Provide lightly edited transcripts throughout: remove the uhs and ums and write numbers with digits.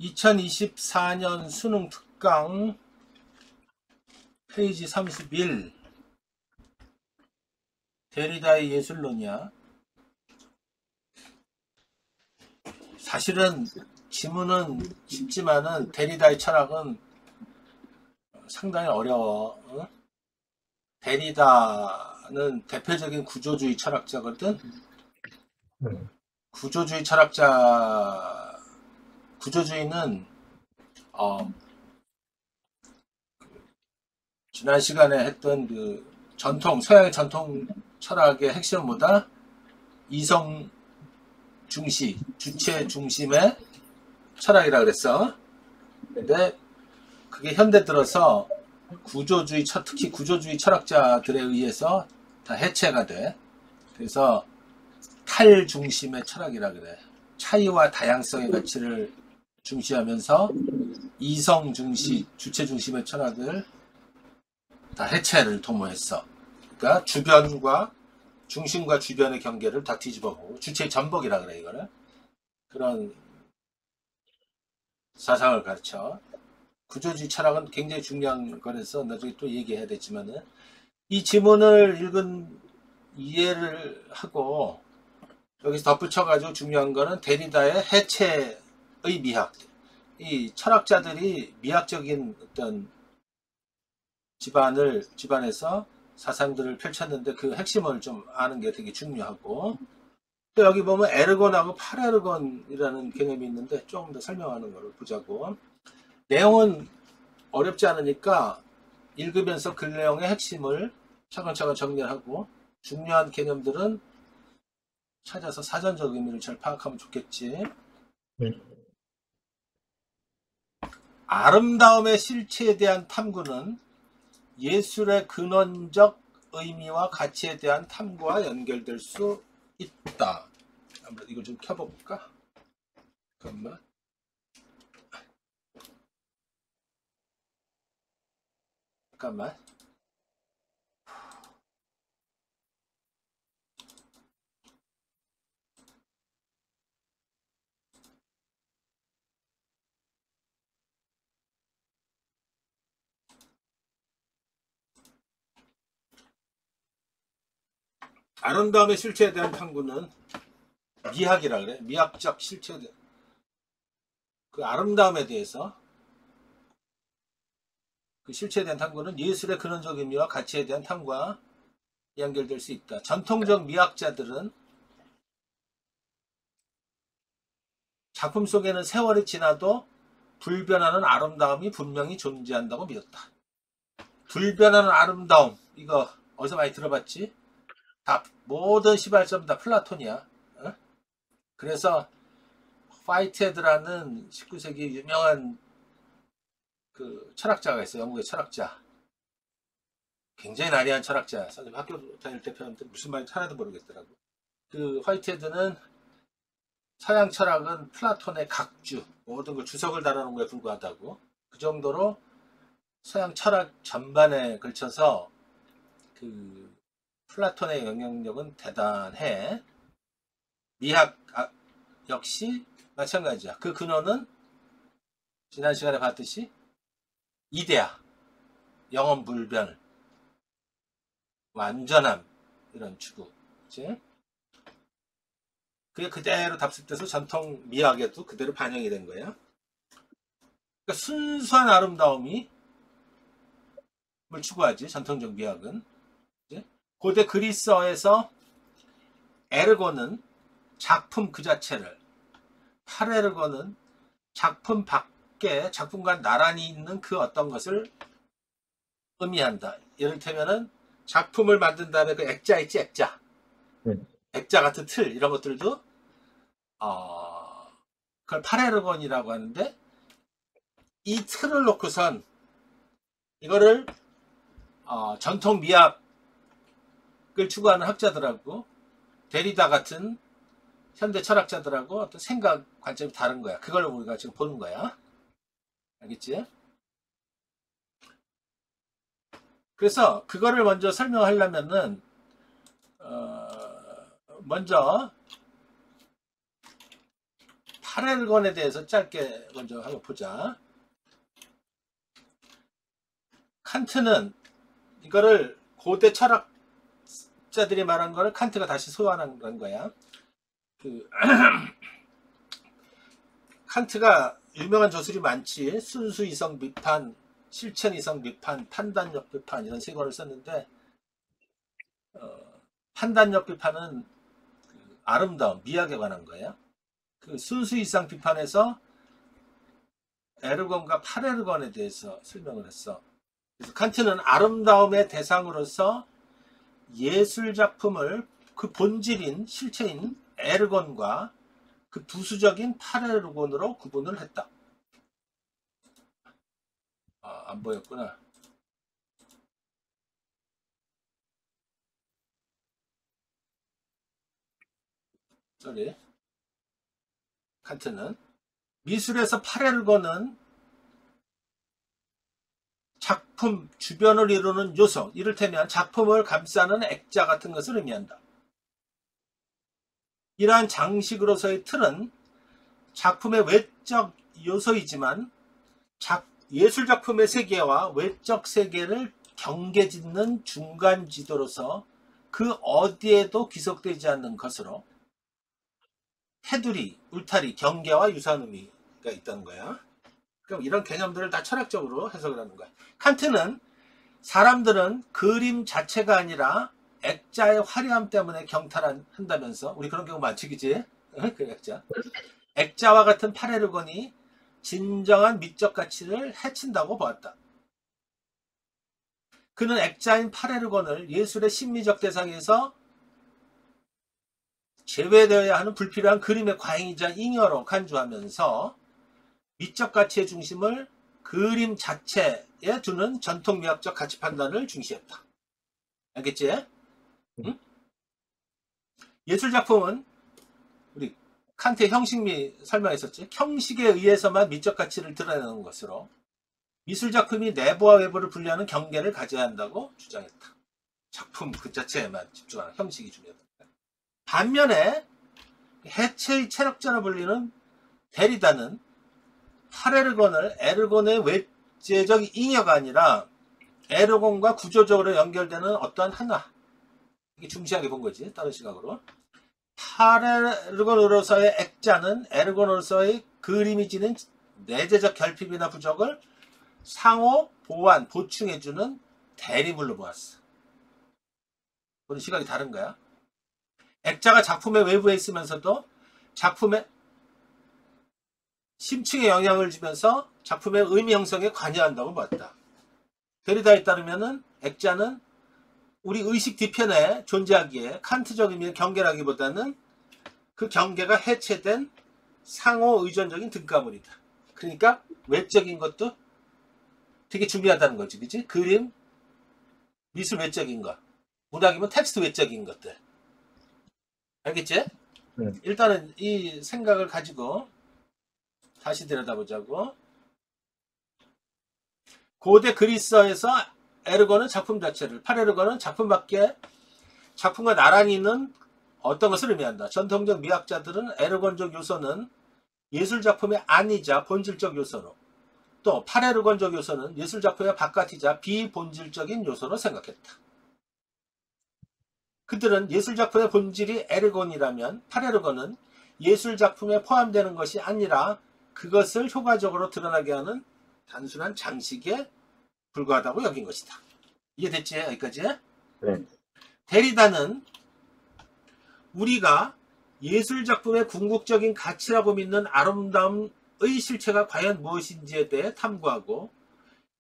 2024년 수능 특강 페이지 31 데리다의 예술론이야. 사실은 지문은 쉽지만은 데리다의 철학은 상당히 어려워. 응? 데리다는 대표적인 구조주의 철학자거든. 구조주의 철학자, 구조주의는 지난 시간에 했던 그 전통, 서양의 전통 철학의 핵심은 뭐다? 이성 중시, 주체 중심의 철학이라 그랬어. 근데 그게 현대 들어서 구조주의, 특히 구조주의 철학자들에 의해서 다 해체가 돼. 그래서 탈 중심의 철학이라 그래. 차이와 다양성의 가치를 중시하면서 이성 중시, 주체 중심의 철학을 다 해체를 도모했어. 그러니까 주변과 중심과 주변의 경계를 다 뒤집어보고 주체의 전복이라 그래. 이거는 그런 사상을 가르쳐. 구조주의 철학은 굉장히 중요한 거라서 나중에 또 얘기해야 되지만은 이 지문을 읽은 이해를 하고 여기서 덧붙여가지고 중요한 거는 데리다의 해체의 미학. 이 철학자들이 미학적인 어떤 집안에서 사상들을 펼쳤는데 그 핵심을 좀 아는 게 되게 중요하고, 또 여기 보면 에르곤하고 파레르곤이라는 개념이 있는데 조금 더 설명하는 걸 보자고. 내용은 어렵지 않으니까 읽으면서 그 내용의 핵심을 차근차근 정리하고 중요한 개념들은 찾아서 사전적 의미를 잘 파악하면 좋겠지. 아름다움의 실체에 대한 탐구는 예술의 근원적 의미와 가치에 대한 탐구와 연결될 수 있다. 한번 이걸 좀 켜볼까? 잠깐만. 아름다움의 실체에 대한 탐구는 미학이라 그래. 미학적 실체에 대한 그 아름다움에 대해서, 그 실체에 대한 탐구는 예술의 근원적 의미와 가치에 대한 탐구와 연결될 수 있다. 전통적 미학자들은 작품 속에는 세월이 지나도 불변하는 아름다움이 분명히 존재한다고 믿었다. 불변하는 아름다움, 이거 어디서 많이 들어봤지? 다 모든 시발점 다 플라톤이야. 어? 그래서 화이트헤드라는 19세기 유명한 그 철학자가 있어요. 영국의 철학자. 굉장히 나리한 철학자야. 선생님 학교 다닐 때 배웠는데 무슨 말인지 하나도 모르겠더라고. 그 화이트헤드는 서양 철학은 플라톤의 각주, 모든 걸 주석을 달아놓은 거에 불과하다고. 그 정도로 서양 철학 전반에 걸쳐서 그 플라톤의 영향력은 대단해. 미학 역시 마찬가지야. 그 근원은 지난 시간에 봤듯이 이데아, 영원불변, 완전함, 이런 추구. 그치? 그게 그대로 답습돼서 전통 미학에도 그대로 반영이 된 거야. 그러니까 순수한 아름다움이 뭘 추구하지, 전통적 미학은. 그치? 고대 그리스어에서 에르고는 작품 그 자체를, 파레르고는 작품 밖에 작품과 나란히 있는 그 어떤 것을 의미한다. 이를테면은 작품을 만든 다음에 그 액자 있지, 액자. 액자 같은 틀, 이런 것들도 그걸 파레르곤이라고 하는데, 이 틀을 놓고선 이거를 전통 미학을 추구하는 학자들하고 데리다 같은 현대 철학자들하고 어떤 생각 관점이 다른 거야. 그걸 우리가 지금 보는 거야. 알겠지? 그래서 그거를 먼저 설명하려면은 먼저 파레르건에 대해서 짧게 먼저 한번 보자. 칸트는 이거를 고대 철학자들이 말한 거를 칸트가 다시 소환한 거야. 칸트가 유명한 저술이 많지. 순수 이성 비판, 실천 이성 비판, 판단력 비판 이런 세 권을 썼는데 판단력 비판은 아름다움, 미학에 관한 거예요. 그 순수 이성 비판에서 에르곤과 파레르곤에 대해서 설명을 했어. 그래서 칸트는 아름다움의 대상으로서 예술 작품을 그 본질인 실체인 에르곤과 그 부수적인 파레르곤으로 구분을 했다. 안 보였구나. 쏘리. 칸트는 미술에서 파레르곤은 작품 주변을 이루는 요소, 이를테면 작품을 감싸는 액자 같은 것을 의미한다. 이러한 장식으로서의 틀은 작품의 외적 요소이지만 예술작품의 세계와 외적 세계를 경계짓는 중간 지도로서 그 어디에도 귀속되지 않는 것으로 테두리, 울타리, 경계와 유사한 의미가 있다는 거야. 그럼 이런 개념들을 다 철학적으로 해석을 하는 거야. 칸트는 사람들은 그림 자체가 아니라 액자의 화려함 때문에 경탄한다면서, 우리 그런 경우 많지, 그지? 그 액자. 액자와 같은 파레르곤이 진정한 미적 가치를 해친다고 보았다. 그는 액자인 파레르곤을 예술의 심미적 대상에서 제외되어야 하는 불필요한 그림의 과잉이자 잉여로 간주하면서 미적 가치의 중심을 그림 자체에 두는 전통 미학적 가치 판단을 중시했다. 알겠지? 응? 예술작품은 우리 칸트의 형식미 설명했었지. 형식에 의해서만 미적 가치를 드러내는 것으로 미술작품이 내부와 외부를 분리하는 경계를 가져야 한다고 주장했다. 작품 그 자체에만 집중하는 형식이 중요하다. 반면에 해체의 체력자로 불리는 데리다는 파레르곤을 에르곤의 외제적 잉여가 아니라 에르곤과 구조적으로 연결되는 어떠한 하나, 이게 중시하게 본 거지. 다른 시각으로. 파레르곤으로서의 액자는 에르곤으로서의 그림이 지닌 내재적 결핍이나 부족을 상호 보완, 보충해주는 대리물로 보았어. 그런 시각이 다른 거야. 액자가 작품의 외부에 있으면서도 작품의 심층에 영향을 주면서 작품의 의미 형성에 관여한다고 봤다. 데리다에 따르면은 액자는 우리 의식 뒤편에 존재하기에 칸트적 의미의 경계라기보다는 그 경계가 해체된 상호 의존적인 등가물이다. 그러니까 외적인 것도 되게 중요하다는 거지, 그치? 그림, 미술 외적인 것, 문학이면 텍스트 외적인 것들. 알겠지? 일단은 이 생각을 가지고 다시 들여다보자고. 고대 그리스어에서 에르곤은 작품 자체를, 파레르곤은 작품 밖에 작품과 나란히 있는 어떤 것을 의미한다. 전통적 미학자들은 에르곤적 요소는 예술작품의 안이자 본질적 요소로, 또 파레르곤적 요소는 예술작품의 바깥이자 비본질적인 요소로 생각했다. 그들은 예술작품의 본질이 에르곤이라면 파레르곤은 예술작품에 포함되는 것이 아니라 그것을 효과적으로 드러나게 하는 단순한 장식에 불과하다고 여긴 것이다. 이해됐지? 여기까지? 네. 데리다는 우리가 예술작품의 궁극적인 가치라고 믿는 아름다움의 실체가 과연 무엇인지에 대해 탐구하고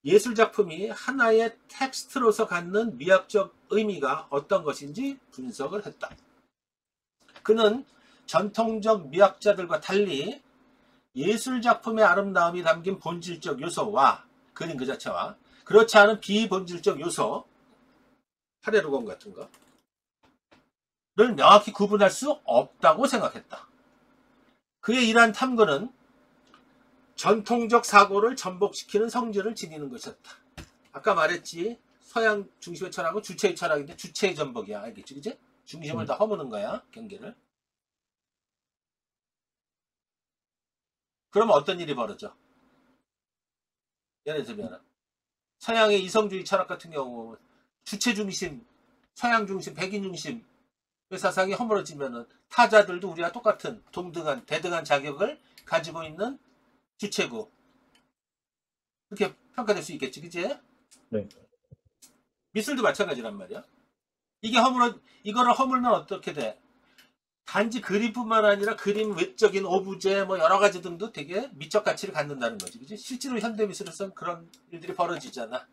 예술작품이 하나의 텍스트로서 갖는 미학적 의미가 어떤 것인지 분석을 했다. 그는 전통적 미학자들과 달리 예술작품의 아름다움이 담긴 본질적 요소와 그림 그 자체와 그렇지 않은 비본질적 요소, 파레르곤 같은 거를 명확히 구분할 수 없다고 생각했다. 그의 이러한 탐구는 전통적 사고를 전복시키는 성질을 지니는 것이었다. 아까 말했지, 서양 중심의 철학은 주체의 철학인데 주체의 전복이야. 알겠지? 그치? 중심을 다 허무는 거야, 경계를. 그러면 어떤 일이 벌어져? 예를 들면 서양의 이성주의 철학 같은 경우 주체 중심, 서양 중심, 백인 중심 사상이 허물어지면은 타자들도 우리와 똑같은 동등한 대등한 자격을 가지고 있는 주체고 그렇게 평가될 수 있겠지, 그치? 네. 미술도 마찬가지란 말이야. 이거를 허물면 어떻게 돼? 단지 그림뿐만 아니라 그림 외적인 오브제 뭐 여러 가지 등도 되게 미적 가치를 갖는다는 거지, 그치? 실제로 현대 미술에서는 그런 일들이 벌어지잖아.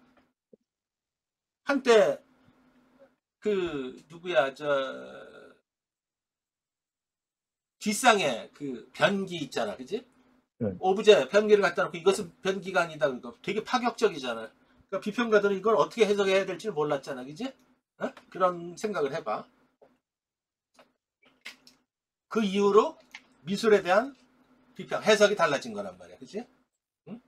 한때 그 누구야 뒷상에 그 변기 있잖아, 그치? 네. 오브제 변기를 갖다 놓고 이것은 변기가 아니다, 그러니까 되게 파격적이잖아. 그러니까 비평가들은 이걸 어떻게 해석해야 될지 몰랐잖아, 그치? 어? 그런 생각을 해봐. 그 이후로 미술에 대한 비평, 해석이 달라진 거란 말이야, 그치? 응?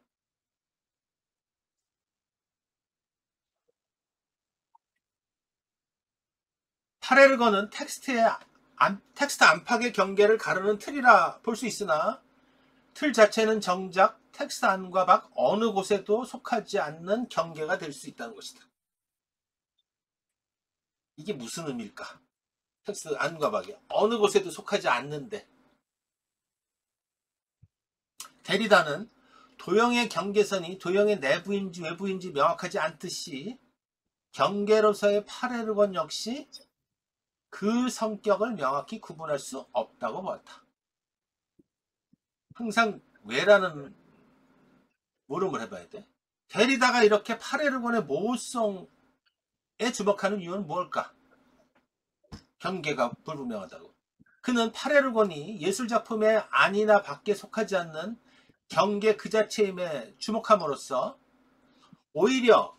파레르거는 텍스트 안팎의 경계를 가르는 틀이라 볼 수 있으나 틀 자체는 정작 텍스트 안과 밖 어느 곳에도 속하지 않는 경계가 될 수 있다는 것이다. 이게 무슨 의미일까? 텍스트 안과 밖이 어느 곳에도 속하지 않는데 데리다는 도형의 경계선이 도형의 내부인지 외부인지 명확하지 않듯이 경계로서의 파레르건 역시 그 성격을 명확히 구분할 수 없다고 보았다. 항상 왜라는 물음을 해봐야 돼. 데리다가 이렇게 파레르곤의 모호성에 주목하는 이유는 뭘까? 경계가 불분명하다고. 그는 파레르곤이 예술작품의 안이나 밖에 속하지 않는 경계 그 자체임에 주목함으로써 오히려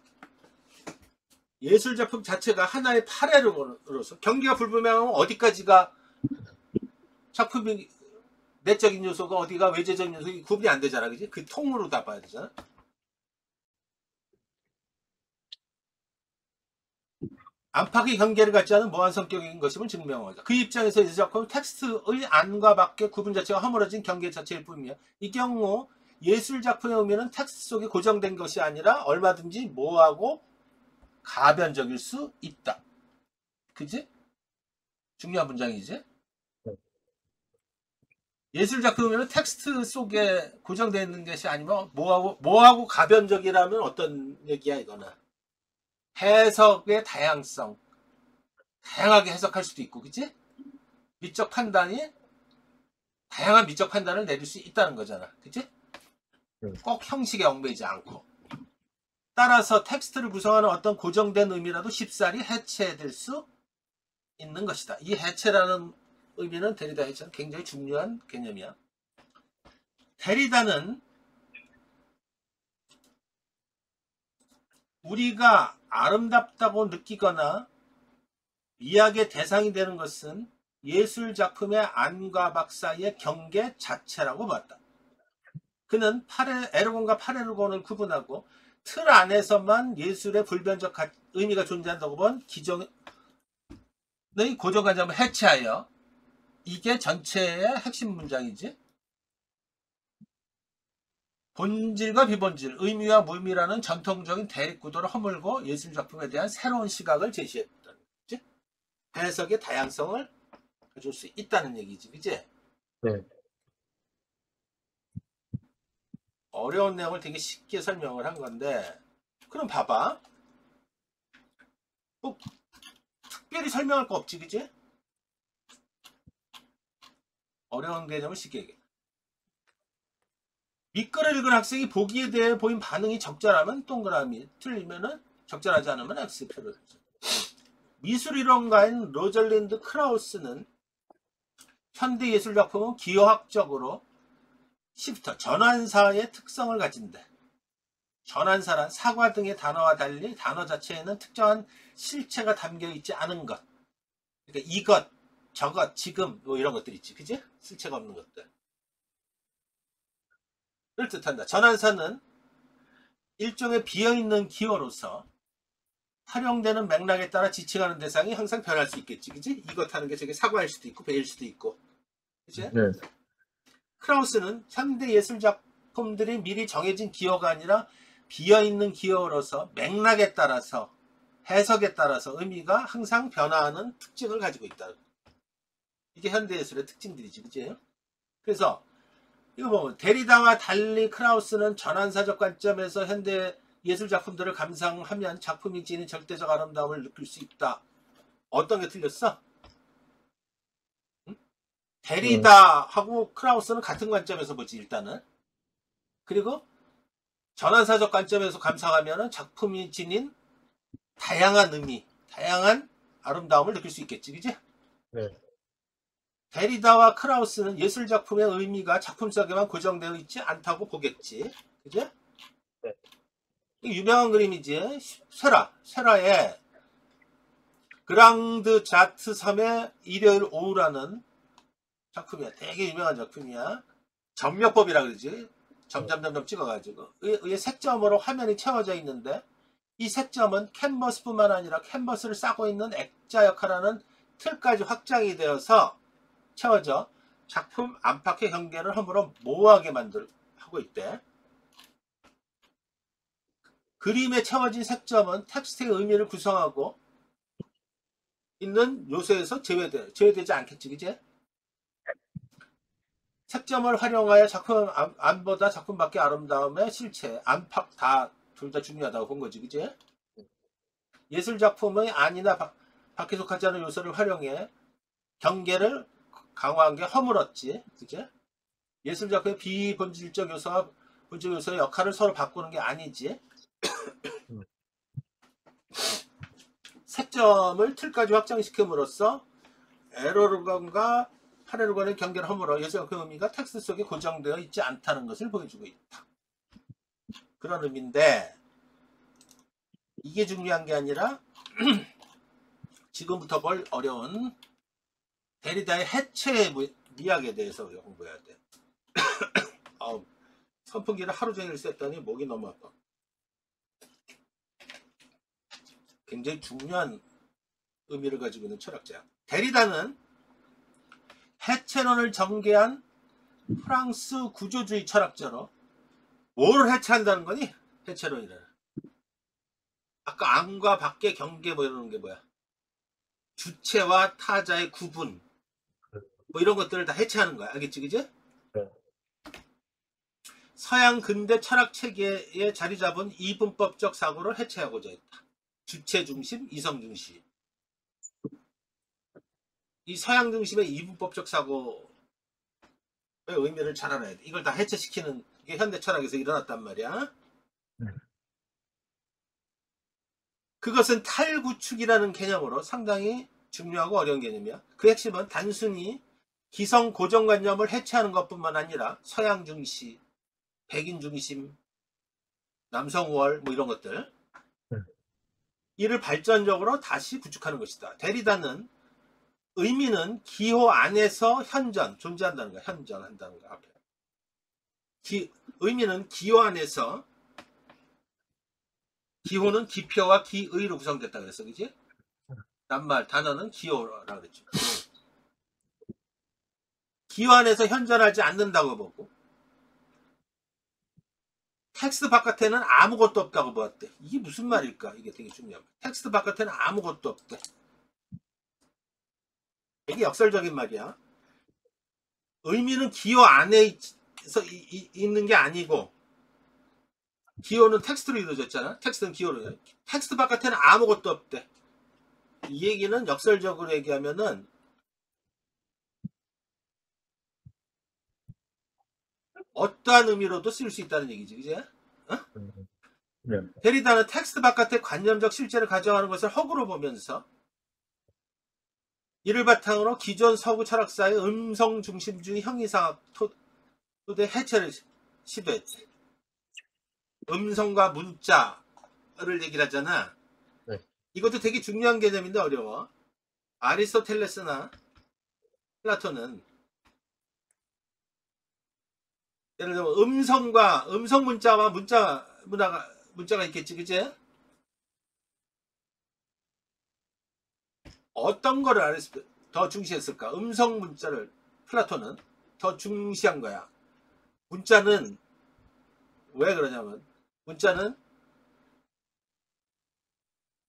예술작품 자체가 하나의 파레르곤으로서 경계가 불분명하면 어디까지가 작품이 내적인 요소가 어디가 외제적인 요소가 구분이 안 되잖아, 그지? 그 통으로 다 봐야 되잖아. 안팎의 경계를 갖지 않은 무한 성격인 것임을 증명하다. 그 입장에서 이 작품은 텍스트의 안과 밖의 구분 자체가 허물어진 경계 자체일 뿐이며 이 경우 예술 작품의 의미는 텍스트 속에 고정된 것이 아니라 얼마든지 모호하고 가변적일 수 있다. 그지? 중요한 문장이지? 네. 예술 작품이면 텍스트 속에 고정되어 있는 것이 아니면 모호하고 가변적이라면 어떤 얘기야 이거는? 해석의 다양성. 다양하게 해석할 수도 있고, 그치? 미적 판단이 다양한 미적 판단을 내릴 수 있다는 거잖아, 그치? 꼭 형식에 얽매이지 않고. 따라서 텍스트를 구성하는 어떤 고정된 의미라도 쉽사리 해체될 수 있는 것이다. 이 해체라는 의미는 데리다 해체는 굉장히 중요한 개념이야. 데리다는 우리가 아름답다고 느끼거나 미학의 대상이 되는 것은 예술 작품의 안과 밖 사이의 경계 자체라고 봤다. 그는 에르곤과 파레르곤을 구분하고 틀 안에서만 예술의 불변적 의미가 존재한다고 본 기존의 고정관념을 해체하여 이게 전체의 핵심 문장이지. 본질과 비본질, 의미와 무의미라는 전통적인 대립구도를 허물고 예술작품에 대한 새로운 시각을 제시했다. 그치? 해석의 다양성을 가질 수 있다는 얘기지, 그치? 네. 어려운 내용을 되게 쉽게 설명을 한 건데, 그럼 봐봐. 뭐, 특별히 설명할 거 없지, 그치? 어려운 개념을 쉽게 얘기해. 밑글을 읽은 학생이 보기에 대해 보인 반응이 적절하면 동그라미, 틀리면은 적절하지 않으면 X표를. 미술이론가인 로절린드 크라우스는 현대예술작품은 기호학적으로 시프터, 전환사의 특성을 가진다. 전환사란 사과 등의 단어와 달리 단어 자체에는 특정한 실체가 담겨있지 않은 것. 그러니까 이것, 저것, 지금 뭐 이런 것들 있지, 그지? 실체가 없는 것들. 를 뜻한다. 전환사는 일종의 비어있는 기호로서 활용되는 맥락에 따라 지칭하는 대상이 항상 변할 수 있겠지, 그지? 이것 하는 게 저게 사과일 수도 있고 배일 수도 있고, 그지? 네. 크라우스는 현대 예술 작품들이 미리 정해진 기호가 아니라 비어있는 기호로서 맥락에 따라서 해석에 따라서 의미가 항상 변화하는 특징을 가지고 있다. 이게 현대 예술의 특징들이지, 그치? 그래서 이거 보면 데리다와 달리 크라우스는 전환사적 관점에서 현대 예술 작품들을 감상하면 작품이 지닌 절대적 아름다움을 느낄 수 있다. 어떤 게 틀렸어? 응? 데리다하고 크라우스는 같은 관점에서 보지, 일단은. 그리고 전환사적 관점에서 감상하면 작품이 지닌 다양한 의미, 다양한 아름다움을 느낄 수 있겠지, 그지? 네. 데리다와 크라우스는 예술 작품의 의미가 작품 속에만 고정되어 있지 않다고 보겠지, 그지? 네. 유명한 그림이지. 세라의 그랑드 자트 섬의 일요일 오후라는 작품이야. 되게 유명한 작품이야. 점묘법이라 그러지. 점점점점 찍어가지고 의에 색점으로 화면이 채워져 있는데 이 색점은 캔버스뿐만 아니라 캔버스를 싸고 있는 액자 역할하는 틀까지 확장이 되어서 채워져 작품 안팎의 경계를 허물어 모호하게 하고 있대. 그림에 채워진 색점은 텍스트의 의미를 구성하고 있는 요소에서 제외되지 않겠지, 그지? 색점을 활용하여 작품 안보다 작품 밖의 아름다움의 실체, 안팎 둘 다 중요하다고 본 거지, 그지? 예술 작품의 안이나 밖에 속하지 않은 요소를 활용해 경계를 강화한 게 허물었지, 그지? 예술 작품의 비본질적 요소와 본질 요소의 역할을 서로 바꾸는 게 아니지. 색점을 틀까지 확장시킴으로써 에러르건과 파레르건의 경계를 허물어 예술 그 의미가 텍스트 속에 고정되어 있지 않다는 것을 보여주고 있다. 그런 의미인데 이게 중요한 게 아니라 지금부터 볼 어려운 데리다의 해체 미학에 대해서 우리가 공부해야 돼. 선풍기를 하루 종일 쐈더니 목이 너무 아파. 굉장히 중요한 의미를 가지고 있는 철학자야. 데리다는 해체론을 전개한 프랑스 구조주의 철학자로 뭘 해체한다는 거니? 해체론이라는. 아까 안과 밖의 경계 뭐 이러는 게 뭐야? 주체와 타자의 구분 뭐 이런 것들을 다 해체하는 거야. 알겠지, 그지? 네. 서양 근대 철학 체계에 자리 잡은 이분법적 사고를 해체하고자 했다. 주체 중심, 이성 중심. 이 서양 중심의 이분법적 사고의 의미를 잘 알아야 돼. 이걸 다 해체시키는 게 현대 철학에서 일어났단 말이야. 그것은 탈구축이라는 개념으로 상당히 중요하고 어려운 개념이야. 그 핵심은 단순히 기성 고정관념을 해체하는 것뿐만 아니라 서양 중시, 백인 중심, 남성 우월 뭐 이런 것들 이를 발전적으로 다시 구축하는 것이다. 데리다는 의미는 기호 안에서 현전, 존재한다는 거야. 현전한다는 거야. 앞에. 의미는 기호 안에서 기호는 기표와 기의로 구성됐다 그랬어. 그지? 낱말, 단어는 기호라 그랬죠. 기호 안에서 현존하지 않는다고 보고 텍스트 바깥에는 아무것도 없다고 보았대. 이게 무슨 말일까? 이게 되게 중요한 말. 텍스트 바깥에는 아무것도 없대. 이게 역설적인 말이야. 의미는 기호 안에 있는 게 아니고 기호는 텍스트로 이루어졌잖아. 텍스트는 기호로. 텍스트 바깥에는 아무것도 없대. 이 얘기는 역설적으로 얘기하면은 어떠한 의미로도 쓸 수 있다는 얘기지, 그지? 어? 네. 데리다는 텍스트 바깥의 관념적 실제를 가정하는 것을 허구로 보면서 이를 바탕으로 기존 서구 철학사의 음성 중심주의 형이상학 토대 해체를 시도했지. 음성과 문자를 얘기를 하잖아. 네. 이것도 되게 중요한 개념인데 어려워. 아리스토텔레스나 플라톤은 예를 들면 음성 문자와 문자가 있겠지, 그치? 어떤 거를 더 중시했을까? 음성 문자를 플라톤은 더 중시한 거야. 문자는 왜 그러냐면 문자는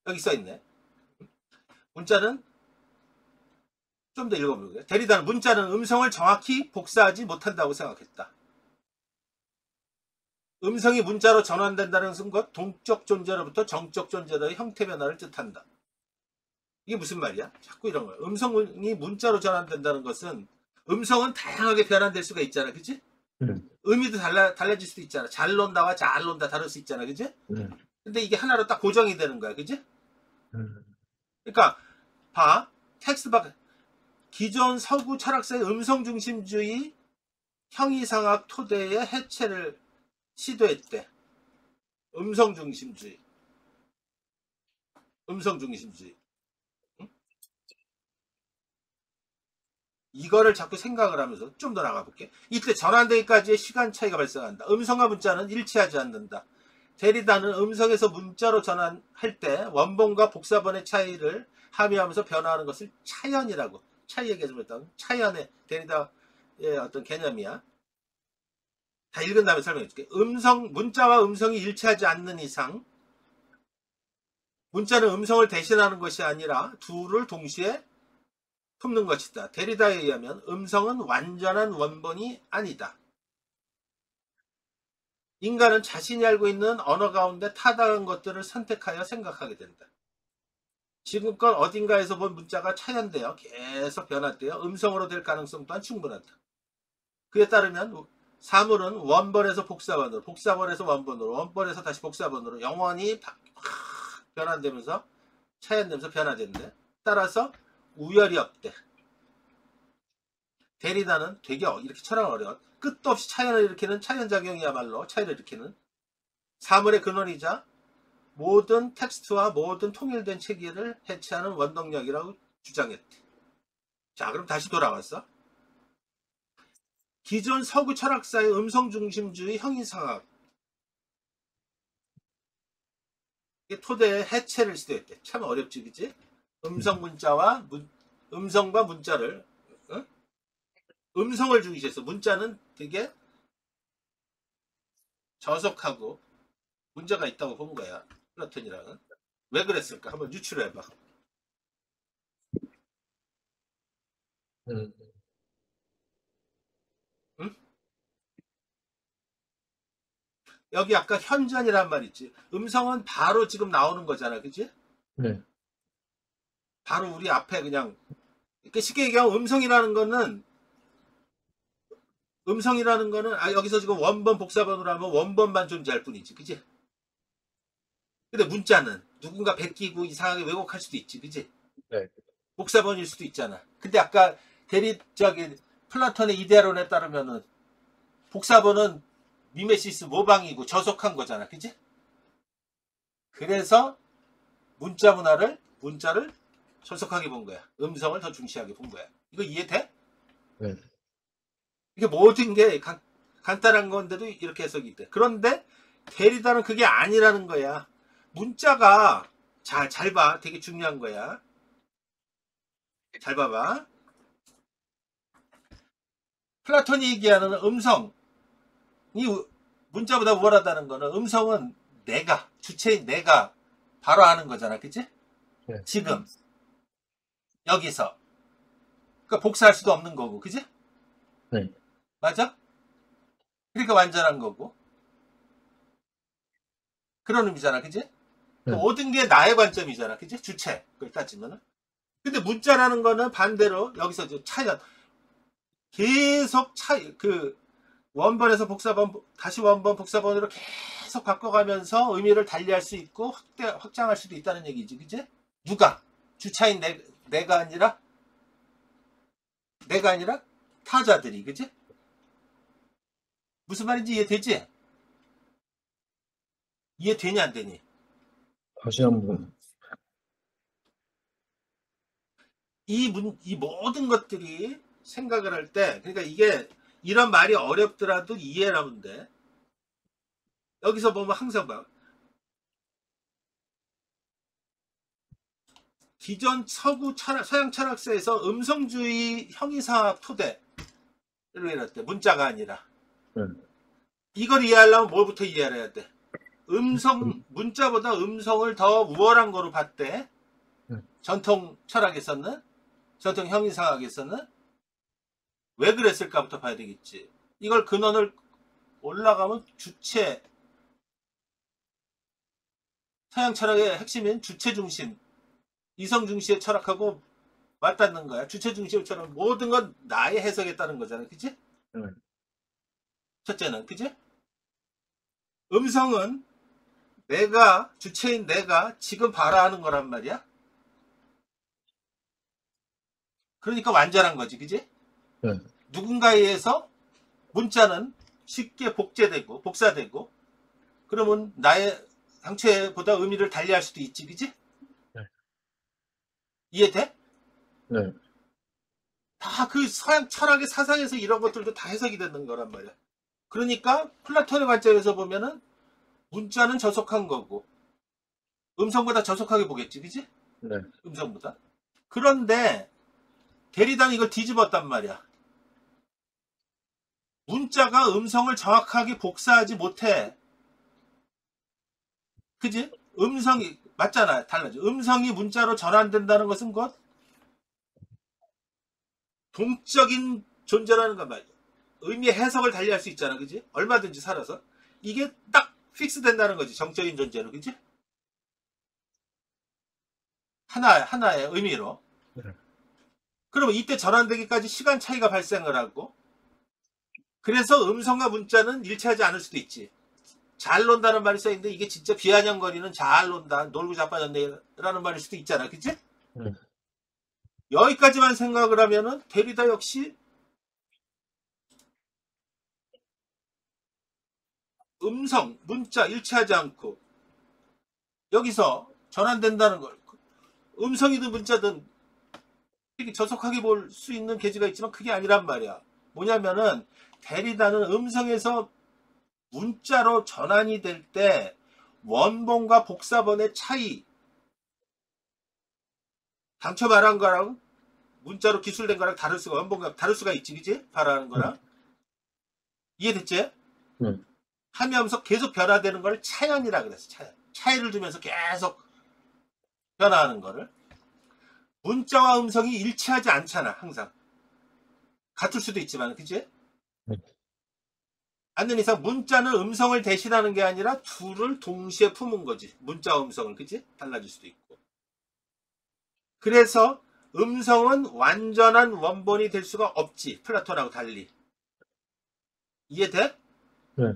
여기 써있네. 문자는 좀 더 읽어볼게요. 데리다는 문자는 음성을 정확히 복사하지 못한다고 생각했다. 음성이 문자로 전환된다는 것은 동적 존재로부터 정적 존재로의 형태 변화를 뜻한다. 이게 무슨 말이야? 자꾸 이런 거야. 음성이 문자로 전환된다는 것은 음성은 다양하게 변환될 수가 있잖아. 그치? 의미도 달라질 수도 있잖아. 잘 논다와 잘 논다 다를 수 있잖아. 그치? 근데 이게 하나로 딱 고정이 되는 거야. 그치? 그러니까 봐. 텍스트 봐. 기존 서구 철학사의 음성중심주의 형이상학 토대의 해체를 시도했대. 음성중심주의. 음성중심주의. 응? 이거를 자꾸 생각을 하면서 좀 더 나가볼게. 이때 전환되기까지의 시간 차이가 발생한다. 음성과 문자는 일치하지 않는다. 데리다는 음성에서 문자로 전환할 때 원본과 복사본의 차이를 함유하면서 변화하는 것을 차연이라고. 차이 얘기해서 했던 차연의 데리다의 어떤 개념이야. 다 읽은 다음에 설명해 줄게. 문자와 음성이 일치하지 않는 이상 문자는 음성을 대신하는 것이 아니라 둘을 동시에 품는 것이다. 데리다에 의하면 음성은 완전한 원본이 아니다. 인간은 자신이 알고 있는 언어 가운데 타당한 것들을 선택하여 생각하게 된다. 지금껏 어딘가에서 본 문자가 차연되어 계속 변화되어 음성으로 될 가능성 또한 충분하다. 그에 따르면 사물은 원본에서 복사본으로, 복사본에서 원본으로, 원본에서 다시 복사본으로 영원히 변환되면서 차연되면서 변화된대. 따라서 우열이 없대. 데리다는 되게 이렇게 철학은 어려워. 끝도 없이 차연을 일으키는 차연작용이야말로 차이를 일으키는 사물의 근원이자 모든 텍스트와 모든 통일된 체계를 해체하는 원동력이라고 주장했대. 자, 그럼 다시 돌아왔어. 기존 서구 철학사의 음성중심주의 형이상학 토대의 해체를 시도했대. 참 어렵지, 그치? 음성과 문자를 음성을 중시해서 문자는 되게 저속하고 문제가 있다고 본 거야. 플라톤이랑은. 왜 그랬을까? 한번 유추해봐. 응? 여기 아까 현전이란 말 있지. 음성은 바로 지금 나오는 거잖아. 그치? 네. 바로 우리 앞에 그냥. 이렇게 쉽게 얘기하면 음성이라는 거는 여기서 지금 원본 복사본으로 하면 원본만 존재할 뿐이지. 그치? 근데 문자는 누군가 베끼고 이상하게 왜곡할 수도 있지. 그치? 네. 복사본일 수도 있잖아. 근데 아까 플라톤의 이데아론에 따르면은 복사본은 미메시스 모방이고 저속한 거잖아. 그치? 그래서 문자를 저속하게 본 거야. 음성을 더 중시하게 본 거야. 이거 이해돼? 네. 이게 모든 게 간단한 건데도 이렇게 해석이 돼. 그런데 데리다는 그게 아니라는 거야. 문자가 잘 봐. 되게 중요한 거야. 잘 봐봐. 플라톤이 얘기하는 음성이 문자보다 우월하다는 거는 음성은 주체인 내가 바로 아는 거잖아. 그치? 네. 지금 여기서 그러니까 복사할 수도 없는 거고. 그치? 네. 맞아? 그러니까 완전한 거고. 그런 의미잖아. 그치? 네. 모든 게 나의 관점이잖아. 그치? 주체. 그걸 따지면은. 근데 문자라는 거는 반대로 여기서 차연 계속 원본에서 복사본 다시 원본 복사본으로 계속 바꿔가면서 의미를 달리할 수 있고 확장할 수도 있다는 얘기지. 그치? 누가? 주차인 내가 아니라 타자들이. 그치? 무슨 말인지 이해되지? 이해되니 안 되니? 다시 한번. 이 모든 것들이 생각을 할 때, 그러니까 이게 이런 말이 어렵더라도 이해를 하면 돼. 여기서 보면 항상 봐. 기존 서양 철학사에서 음성주의 형이상학 토대, 이럴 때 문자가 아니라. 네. 이걸 이해하려면 뭐부터 이해를 해야 돼? 문자보다 음성을 더 우월한 거로 봤대. 네. 전통 철학에서는, 전통 형이상학에서는 왜 그랬을까부터 봐야 되겠지. 이걸 근원을 올라가면 주체, 서양 철학의 핵심인 주체 중심, 이성 중시의 철학하고 맞닿는 거야. 주체 중심의 철학, 모든 건 나의 해석에 따른 거잖아. 그치? 네. 첫째는, 그치? 음성은 내가, 주체인 내가 지금 발화하는 거란 말이야. 그러니까 완전한 거지. 그치? 네. 누군가에 의해서 문자는 쉽게 복제되고, 복사되고, 그러면 나의 상체보다 의미를 달리할 수도 있지. 그치? 네. 이해돼? 네. 다 그 서양 철학의 사상에서 이런 것들도 다 해석이 되는 거란 말이야. 그러니까 플라톤의 관점에서 보면은 문자는 저속한 거고 음성보다 저속하게 보겠지, 그지? 네. 음성보다. 그런데 데리다는 이걸 뒤집었단 말이야. 문자가 음성을 정확하게 복사하지 못해. 그지? 음성이 맞잖아. 달라져. 음성이 문자로 전환된다는 것은 곧 동적인 존재라는 건 말이야. 의미의 해석을 달리할 수 있잖아. 그지? 얼마든지 살아서. 이게 딱 픽스 된다는 거지. 정적인 존재로. 그지? 하나의 의미로. 네. 그러면 이때 전환되기까지 시간 차이가 발생을 하고, 그래서 음성과 문자는 일치하지 않을 수도 있지. 잘 논다는 말이 써있는데 이게 진짜 비아냥거리는 잘 논다, 놀고 자빠졌네 라는 말일 수도 있잖아. 그치? 네. 여기까지만 생각을 하면은 데리다 역시 음성, 문자 일치하지 않고 여기서 전환된다는 걸, 음성이든 문자든 되게 저속하게 볼 수 있는 계지가 있지만 그게 아니란 말이야. 뭐냐면은 데리다는 음성에서 문자로 전환이 될 때 원본과 복사본의 차이, 당초 말한 거랑 문자로 기술된 거랑 다를 수가, 원본과 다를 수가 있지, 그지? 말하는 거랑. 이해됐지? 네. 하면서 계속 변화되는 걸 차연이라 그랬어. 차연. 차이를 두면서 계속 변화하는 거를. 문자와 음성이 일치하지 않잖아, 항상. 같을 수도 있지만, 그치? 네. 않는 이상 문자는 음성을 대신하는 게 아니라 둘을 동시에 품은 거지. 문자와 음성을, 그치? 달라질 수도 있고. 그래서 음성은 완전한 원본이 될 수가 없지. 플라톤하고 달리. 이해돼? 네.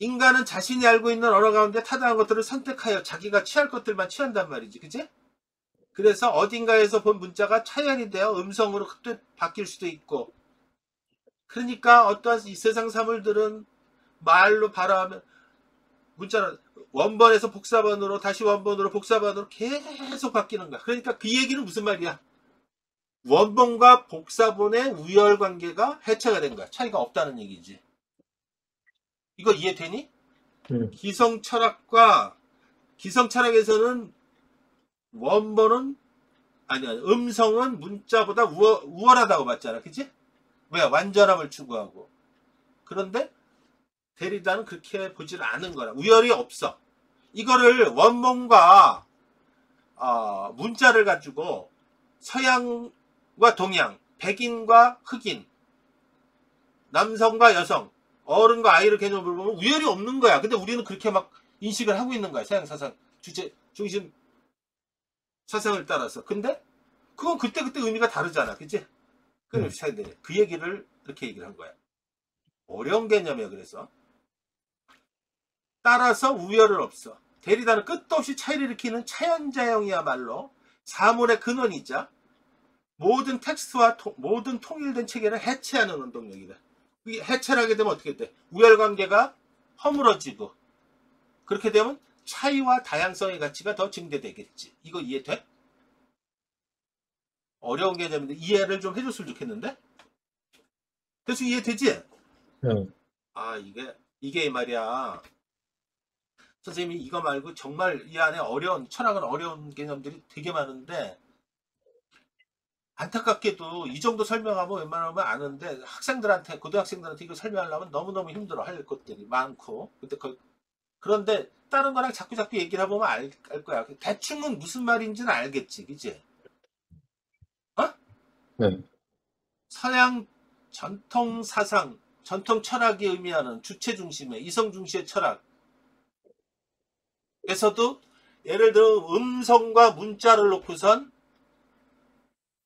인간은 자신이 알고 있는 언어 가운데 타당한 것들을 선택하여 자기가 취할 것들만 취한단 말이지. 그치? 그래서 어딘가에서 본 문자가 차연이 되어 음성으로 흡입 바뀔 수도 있고, 그러니까 어떠한 이 세상 사물들은 말로 발화하면 문자는 원본에서 복사본으로 다시 원본으로 복사본으로 계속 바뀌는 거야. 그러니까 그 얘기는 무슨 말이야? 원본과 복사본의 우열 관계가 해체가 된 거야. 차이가 없다는 얘기지. 이거 이해되니? 네. 기성 철학에서는 원본은 아니야, 음성은 문자보다 우월하다고 봤잖아. 그치? 왜? 완전함을 추구하고. 그런데 데리다는 그렇게 보지는 않은 거라. 우열이 없어. 이거를 원본과 문자를 가지고 서양과 동양, 백인과 흑인, 남성과 여성, 어른과 아이를 개념으로 보면 우열이 없는 거야. 근데 우리는 그렇게 막 인식을 하고 있는 거야. 서양 사상 주체 중심 사상을 따라서. 근데 그건 그때그때 의미가 다르잖아. 그치? 그 얘기를 이렇게 얘기를 한 거야. 어려운 개념이야. 그래서 따라서 우열은 없어. 데리다는 끝도 없이 차이를 일으키는 차연자형이야말로 사물의 근원이자 모든 텍스트와 모든 통일된 체계를 해체하는 운동력이다. 이게 해체를 하게 되면 어떻게 돼? 우열관계가 허물어지고, 그렇게 되면 차이와 다양성의 가치가 더 증대되겠지. 이거 이해돼? 어려운 개념인데 이해를 좀 해줬으면 좋겠는데? 대충 이해되지? 네. 이게 말이야. 선생님이 이거 말고 정말 이 안에 철학은 어려운 개념들이 되게 많은데, 안타깝게도 이 정도 설명하면 웬만하면 아는데 학생들한테 고등학생들한테 이거 설명하려면 너무너무 힘들어 할 것들이 많고 그런데 다른 거랑 자꾸 얘기를 해보면 알 거야. 대충은 무슨 말인지는 알겠지, 그지? 어? 네. 서양 전통 사상, 전통 철학이 의미하는 주체 중심의 이성 중심의 철학에서도 예를 들어 음성과 문자를 놓고선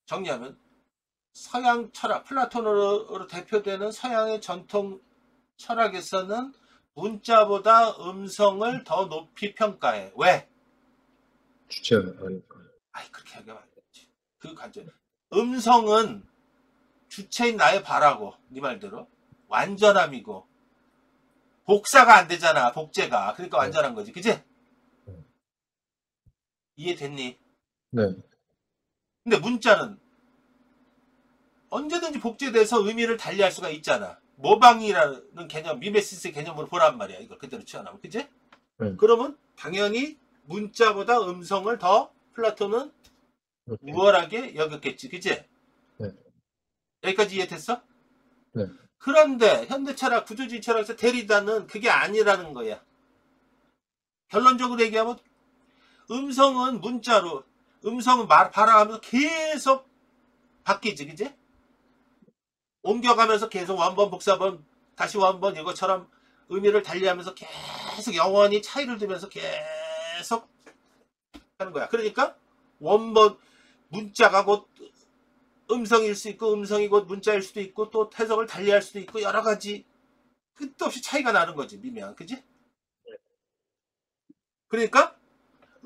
정리하면 서양 철학, 플라톤으로 대표되는 서양의 전통 철학에서는 문자보다 음성을 더 높이 평가해. 왜? 주체가 아니까. 아이, 그렇게 하면 안 되지. 그 관점. 음성은 주체인 나의 바라고, 네 말대로. 완전함이고. 복사가 안 되잖아, 복제가. 그러니까 완전한 거지. 그지? 이해됐니? 네. 근데 문자는 언제든지 복제돼서 의미를 달리할 수가 있잖아. 모방이라는 개념, 미메시스의 개념으로 보란 말이야. 이걸 그대로 취하면. 그지? 네. 그러면 당연히 문자보다 음성을 더 플라톤은 이렇게. 우월하게 여겼겠지. 그지? 네. 여기까지 이해됐어? 네. 그런데 현대철학, 구조주의 철학에서 데리다는 그게 아니라는 거야. 결론적으로 얘기하면 음성은 문자로, 음성은 발화하면서 계속 바뀌지. 그지? 옮겨가면서 계속 원본, 복사본, 다시 원본 이것처럼 의미를 달리하면서 계속 영원히 차이를 두면서 계속 하는 거야. 그러니까 원본 문자가 곧 음성일 수 있고 음성이 곧 문자일 수도 있고 또 해석을 달리할 수도 있고 여러 가지 끝도 없이 차이가 나는 거지. 미묘한. 그지? 그러니까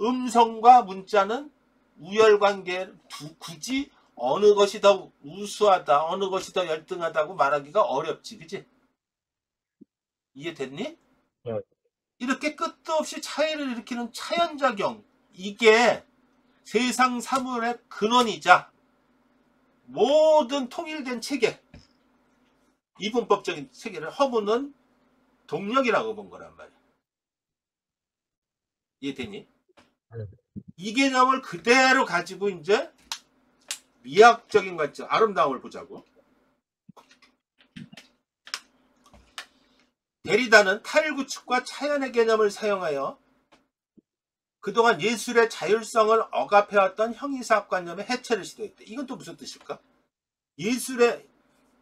음성과 문자는 우열관계 굳이 어느 것이 더 우수하다 어느 것이 더 열등하다고 말하기가 어렵지. 그지? 이해됐니? 네. 이렇게 끝도 없이 차이를 일으키는 차연작용, 이게 세상 사물의 근원이자 모든 통일된 체계, 이분법적인 체계를 허무는 동력이라고 본 거란 말이야. 이해되니? 네. 이 개념을 그대로 가지고 이제 미학적인 관점, 아름다움을 보자고. 데리다는 타일구축과 차연의 개념을 사용하여 그동안 예술의 자율성을 억압해왔던 형이사학관념의 해체를 시도했대. 이건 또 무슨 뜻일까? 예술의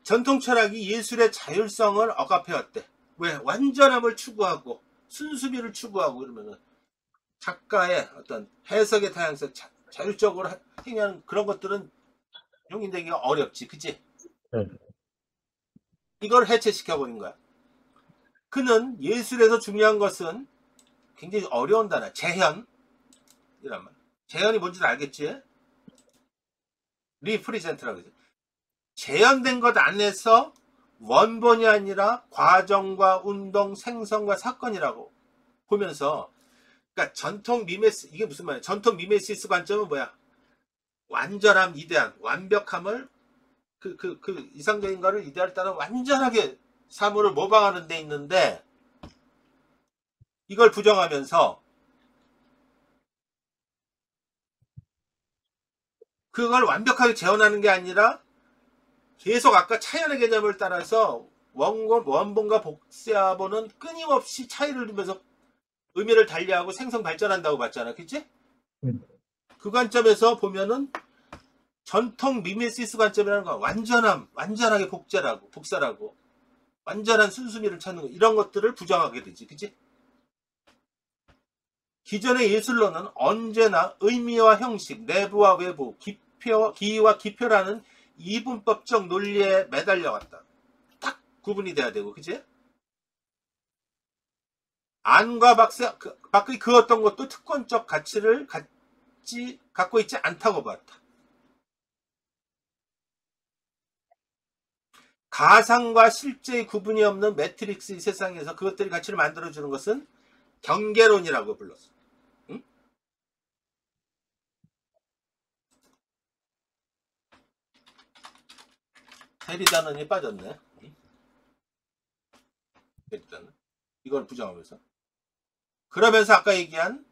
전통 철학이 예술의 자율성을 억압해왔대. 왜? 완전함을 추구하고 순수미를 추구하고 그러면은 작가의 어떤 해석의 다양성, 자율적으로 행하는 그런 것들은 용인되기가 어렵지. 그치? 네. 이걸 해체시켜버린 거야. 그는 예술에서 중요한 것은 굉장히 어려운 단어, 재현. 이란 말. 재현이 뭔지는 알겠지? 리프리젠트라고 그러지. 재현된 것 안에서 원본이 아니라 과정과 운동, 생성과 사건이라고 보면서, 그러니까 전통 미메시, 이게 무슨 말이야? 전통 미메시스 관점은 뭐야? 완전함, 이대한, 완벽함을 그 이상적인 거를 이데아를 따라 완전하게 사물을 모방하는 데 있는데 이걸 부정하면서 그걸 완벽하게 재현하는 게 아니라 계속 아까 차연의 개념을 따라서 원본과 복사본은 끊임없이 차이를 두면서 의미를 달리하고 생성 발전한다고 봤잖아. 그치? 그 관점에서 보면은 전통 미메시스 관점이라는 건 완전함, 완전하게 복사라고 완전한 순수미를 찾는 거, 이런 것들을 부정하게 되지. 그치? 기존의 예술론은 언제나 의미와 형식, 내부와 외부, 기와 기표라는 이분법적 논리에 매달려왔다. 딱 구분이 돼야 되고, 그치? 안과 밖의 그 어떤 것도 특권적 가치를 갖고 있지 않다고 봤다. 가상과 실제의 구분이 없는 매트릭스의 세상에서 그것들이 가치를 만들어주는 것은 경계론이라고 불렀어. 응? 데리다는이 빠졌네. 응? 데리다는 이걸 부정하면서, 그러면서 아까 얘기한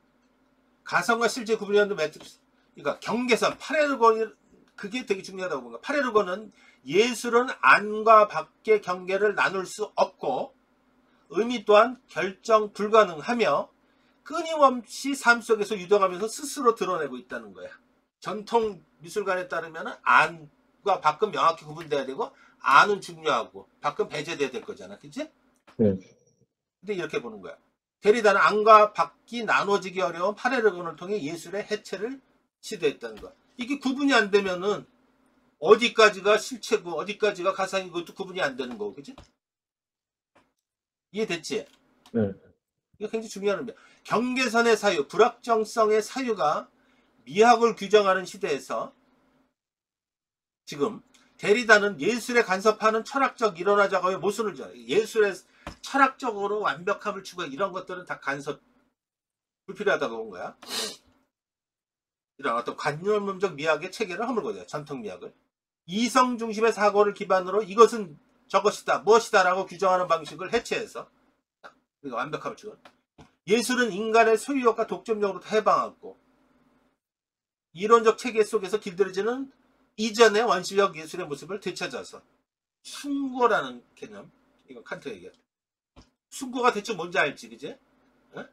가상과 실제 구분이 없는 매트릭스, 그러니까 경계선, 파레르곤 그게 되게 중요하다고 본 거야. 파레르고는 예술은 안과 밖의 경계를 나눌 수 없고 의미 또한 결정 불가능하며 끊임없이 삶 속에서 유동하면서 스스로 드러내고 있다는 거야. 전통 미술관에 따르면 안과 밖은 명확히 구분돼야 되고 안은 중요하고 밖은 배제돼야 될 거잖아. 그치? 네. 근데 이렇게 보는 거야. 데리다는 안과 밖이 나눠지기 어려운 파레르곤을 통해 예술의 해체를 시도했다는 거야. 이게 구분이 안 되면은 어디까지가 실체고 어디까지가 가상이고 그것도 구분이 안 되는 거고. 그치? 이해됐지? 네. 이거 굉장히 중요한 의미야. 경계선의 사유, 불확정성의 사유가 미학을 규정하는 시대에서 지금 데리다는 예술에 간섭하는 철학적 이론화 작업에 모순을 줘요. 예술의 철학적으로 완벽함을 추구해 이런 것들은 다 간섭 불필요하다고 본 거야. 이런 어떤 관념적 미학의 체계를 허물거든요. 전통 미학을. 이성 중심의 사고를 기반으로 이것은 저것이다, 무엇이다 라고 규정하는 방식을 해체해서 그러니까 완벽함을 추구해. 예술은 인간의 소유욕과 독점력으로 해방하고 이론적 체계 속에서 길들여지는 이전의 원시적 예술의 모습을 되찾아서 숭고라는 개념, 이거 칸트 얘기야. 숭고가 대체 뭔지 알지, 그지? 어?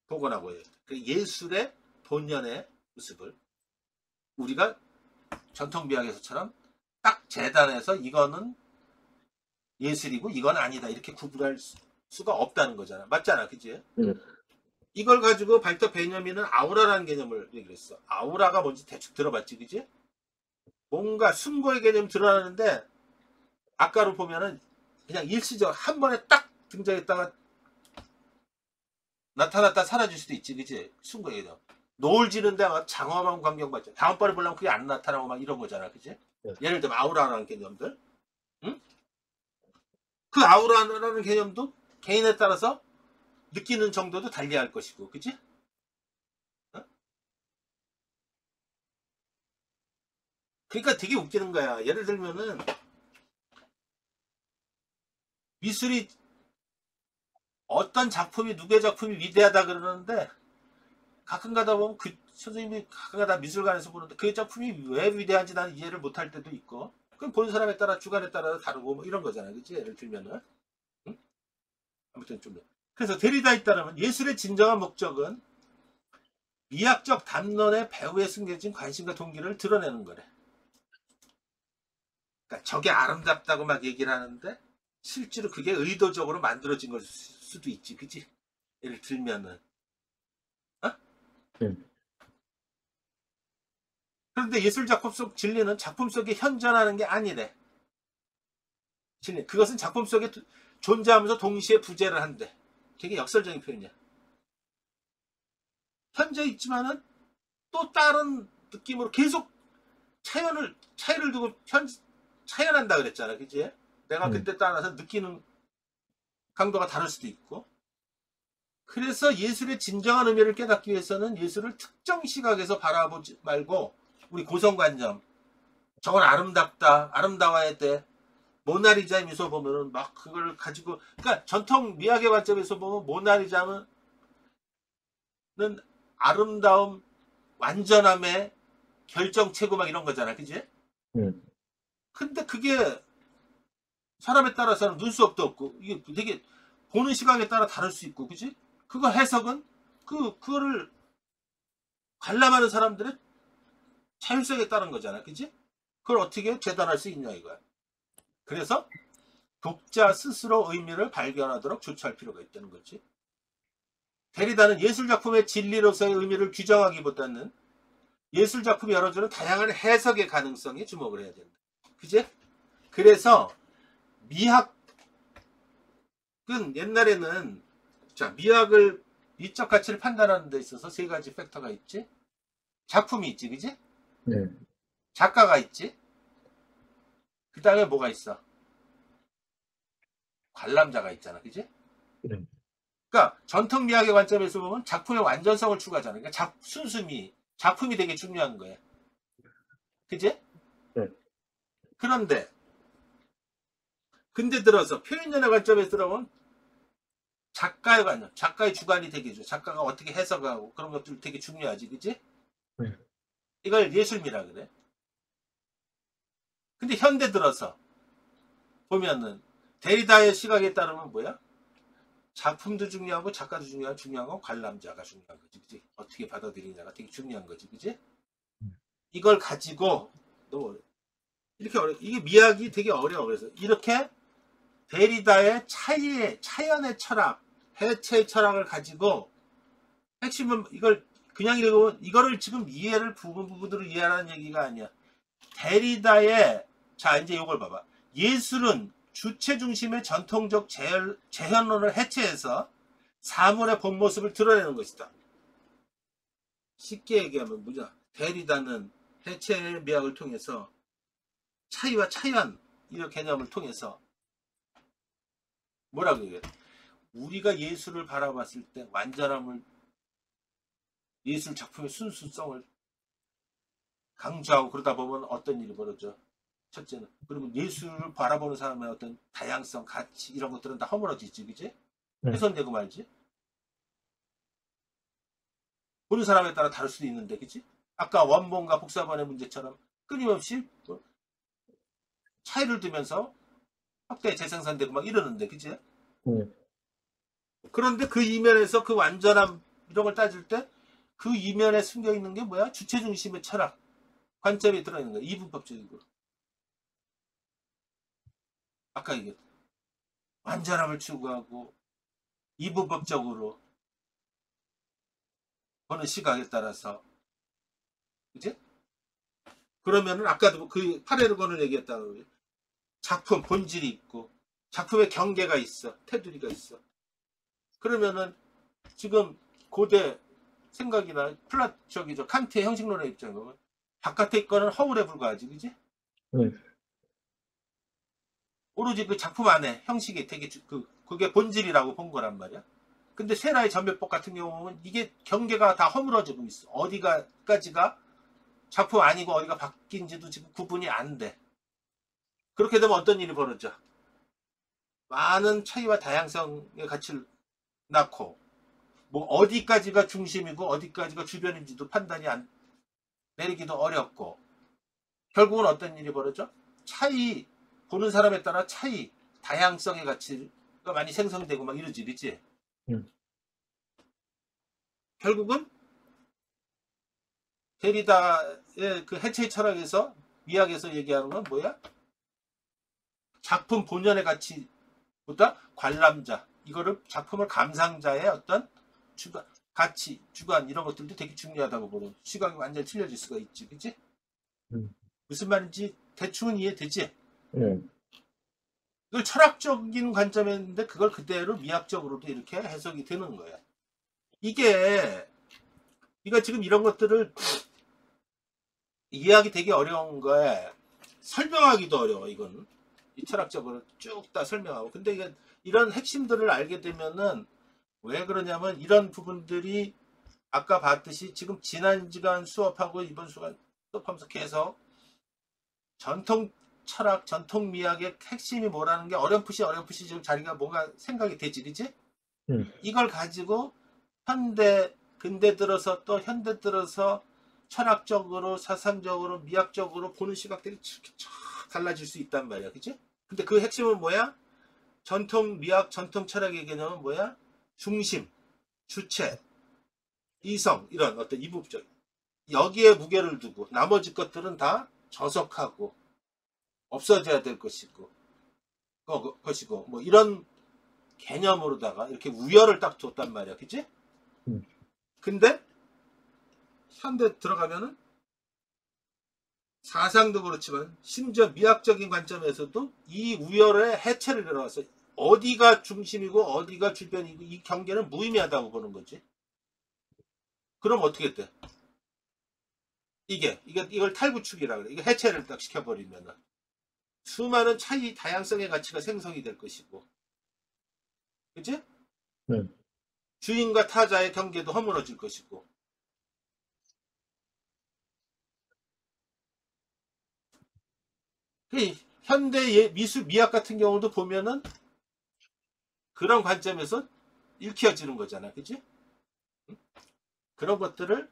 복원하고 그 예술의 본연의 모습을 우리가 전통 미학에서처럼 딱 재단해서 이거는 예술이고 이건 아니다 이렇게 구분할 수가 없다는 거잖아. 맞잖아, 그지? 네. 이걸 가지고 발터 베냐민은 아우라라는 개념을 얘기를 했어. 아우라가 뭔지 대충 들어봤지, 그지? 뭔가 숭고의 개념이 드러나는데 아까로 보면은 그냥 일시적 한 번에 딱 등장했다가 나타났다 사라질 수도 있지, 그지? 숭고의 개념. 노을 지는데 막 장엄한 광경 받죠. 다음번에 보려면 그게 안 나타나고 막 이런 거잖아, 그지? 네. 예를 들면 아우라라는 개념들. 응? 그 아우라라는 개념도 개인에 따라서 느끼는 정도도 달리할 것이고, 그지? 어? 그러니까 되게 웃기는 거야. 예를 들면은 미술이 어떤 작품이 누구의 작품이 위대하다 그러는데 가끔 가다 보면 그 선생님이 가끔 가다 미술관에서 보는데 그 작품이 왜 위대한지 나는 이해를 못할 때도 있고 그럼 보는 사람에 따라 주관에 따라 다르고 뭐 이런 거잖아, 그치? 예를 들면은 응? 아무튼 좀 그래서 데리다에 따르면 예술의 진정한 목적은 미학적 담론의 배우에 숨겨진 관심과 동기를 드러내는 거래. 그러니까 저게 아름답다고 막 얘기를 하는데 실제로 그게 의도적으로 만들어진 걸 수도 있지, 그치? 예를 들면은 어? 네. 그런데 예술작품 속 진리는 작품 속에 현존하는 게 아니래. 진리. 그것은 작품 속에 존재하면서 동시에 부재를 한대. 되게 역설적인 표현이야. 현재 있지만은 또 다른 느낌으로 계속 차이를 두고 차이한다 그랬잖아, 그치? 내가 그때 따라서 느끼는 강도가 다를 수도 있고. 그래서 예술의 진정한 의미를 깨닫기 위해서는 예술을 특정 시각에서 바라보지 말고 우리 고성관념, 저건 아름답다, 아름다워야 돼. 모나리자의 미소 보면은 막 그걸 가지고, 그러니까 전통 미학의 관점에서 보면 모나리자는 아름다움, 완전함의 결정체고 막 이런 거잖아, 그지? 근데 그게 사람에 따라서는 눈수업도 없고 이게 되게 보는 시각에 따라 다를 수 있고, 그지? 그거 해석은 그거를 관람하는 사람들의 자율성에 따른 거잖아, 그지? 그걸 어떻게 재단할 수 있냐 이거야. 그래서 독자 스스로 의미를 발견하도록 조처할 필요가 있다는 거지. 데리다는 예술작품의 진리로서의 의미를 규정하기보다는 예술작품이 열어주는 다양한 해석의 가능성에 주목을 해야 된다. 그지? 그래서 미학은 옛날에는 자 미학을 미적 가치를 판단하는 데 있어서 세 가지 팩터가 있지. 작품이 있지, 그지? 네. 작가가 있지. 그 다음에 뭐가 있어? 관람자가 있잖아, 그지? 네. 그러니까 전통 미학의 관점에서 보면 작품의 완전성을 추구하잖아. 그러니까 순수미, 작품이 되게 중요한 거야. 그지? 네. 그런데 근데 들어서 표현연의 관점에서 들어보면 작가의 관점, 작가의 주관이 되게 좋아. 작가가 어떻게 해석하고 그런 것들 되게 중요하지, 그지? 네. 이걸 예술미라 그래. 근데 현대 들어서 보면은 데리다의 시각에 따르면 뭐야? 작품도 중요하고 작가도 중요한 건 관람자가 중요한 거지, 그지? 어떻게 받아들이냐가 되게 중요한 거지, 그지? 이걸 가지고 너무 어려. 이렇게 이게 미학이 되게 어려워. 그래서 이렇게 데리다의 차연의 철학, 해체의 철학을 가지고 핵심은 이걸 그냥 읽으면 이거를 지금 부분으로 이해하라는 얘기가 아니야. 데리다의 자 이제 이걸 봐봐. 예술은 주체 중심의 전통적 재현론을 해체해서 사물의 본 모습을 드러내는 것이다. 쉽게 얘기하면 뭐냐? 데리다는 해체의 미학을 통해서 차이와 차이한 이런 개념을 통해서 뭐라고 얘기해? 우리가 예술을 바라봤을 때 완전함을 예술 작품의 순수성을 강조하고 그러다 보면 어떤 일이 벌어져? 첫째는 그러면 예술을 바라보는 사람의 어떤 다양성, 가치 이런 것들은 다 허물어지지, 그지? 네. 훼손되고 말지. 보는 사람에 따라 다를 수도 있는데, 그지? 아까 원본과 복사본의 문제처럼 끊임없이 차이를 두면서 확대 재생산되고 막 이러는데, 그지? 네. 그런데 그 이면에서 그 완전함 이런 걸 따질 때 그 이면에 숨겨 있는 게 뭐야? 주체 중심의 철학 관점이 들어있는 거야. 이분법적이고. 아까 얘기했던 완전함을 추구하고 이분법적으로 보는 시각에 따라서, 그지? 그러면은 아까도 그 파레르 건을 얘기했다고 작품 본질이 있고 작품의 경계가 있어, 테두리가 있어. 그러면은 지금 고대 생각이나 칸트의 형식론의 입장에 보면 바깥에 있거는 허물에 불과하지, 그지? 네. 오로지 그 작품 안에 형식이 되게 그게 본질이라고 본 거란 말이야. 근데 세라의 전멸법 같은 경우는 이게 경계가 다 허물어지고 있어. 어디가까지가 작품 아니고 어디가 바뀐지도 지금 구분이 안 돼. 그렇게 되면 어떤 일이 벌어져? 많은 차이와 다양성의 가치를 낳고 뭐 어디까지가 중심이고 어디까지가 주변인지도 판단이 안 내리기도 어렵고 결국은 어떤 일이 벌어져? 차이 보는 사람에 따라 차이 다양성의 가치가 많이 생성되고 막 이러지, 그치? 결국은 데리다의 그 해체 철학에서 미학에서 얘기하는 건 뭐야? 작품 본연의 가치보다 관람자 이거를 작품을 감상자의 어떤 주관, 가치, 주관 이런 것들도 되게 중요하다고 보는 시각이 완전히 틀려질 수가 있지, 그치? 무슨 말인지 대충은 이해되지? 네. 이걸 철학적인 관점이었는데 그걸 그대로 미학적으로도 이렇게 해석이 되는 거야. 이게 지금 이런 것들을 이해하기 되게 어려운 거에 설명하기도 어려워. 이건 이 철학적으로 쭉 다 설명하고 근데 이게 이런 핵심들을 알게 되면은 왜 그러냐면 이런 부분들이 아까 봤듯이 지금 지난 시간 수업하고 이번 시간 수업하면서 계속 전통 철학, 전통 미학의 핵심이 뭐라는 게 어렴풋이 지금 자기가 뭔가 생각이 되지, 그지? 이걸 가지고 근대 들어서 또 현대 들어서 철학적으로, 사상적으로, 미학적으로 보는 시각들이 달라질 수 있단 말이야, 그지? 근데 그 핵심은 뭐야? 전통 미학, 전통 철학의 개념은 뭐야? 중심, 주체, 이성 이런 어떤 이분적 여기에 무게를 두고 나머지 것들은 다 저속하고 없어져야 될 것이고 뭐 이런 개념으로다가 이렇게 우열을 딱 뒀단 말이야, 그치? 근데 현대 들어가면은 사상도 그렇지만 심지어 미학적인 관점에서도 이 우열의 해체를 들어가서 어디가 중심이고 어디가 주변이고 이 경계는 무의미하다고 보는 거지. 그럼 어떻게 돼? 이걸 탈구축이라 그래. 이거 해체를 딱 시켜버리면은 수많은 차이 다양성의 가치가 생성이 될 것이고, 그치? 네. 주인과 타자의 경계도 허물어질 것이고. 현대 미술 미학 같은 경우도 보면은 그런 관점에서 읽혀지는 거잖아, 그치? 그런 것들을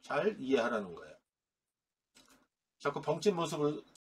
잘 이해하라는 거야. 자꾸 벙찐 모습을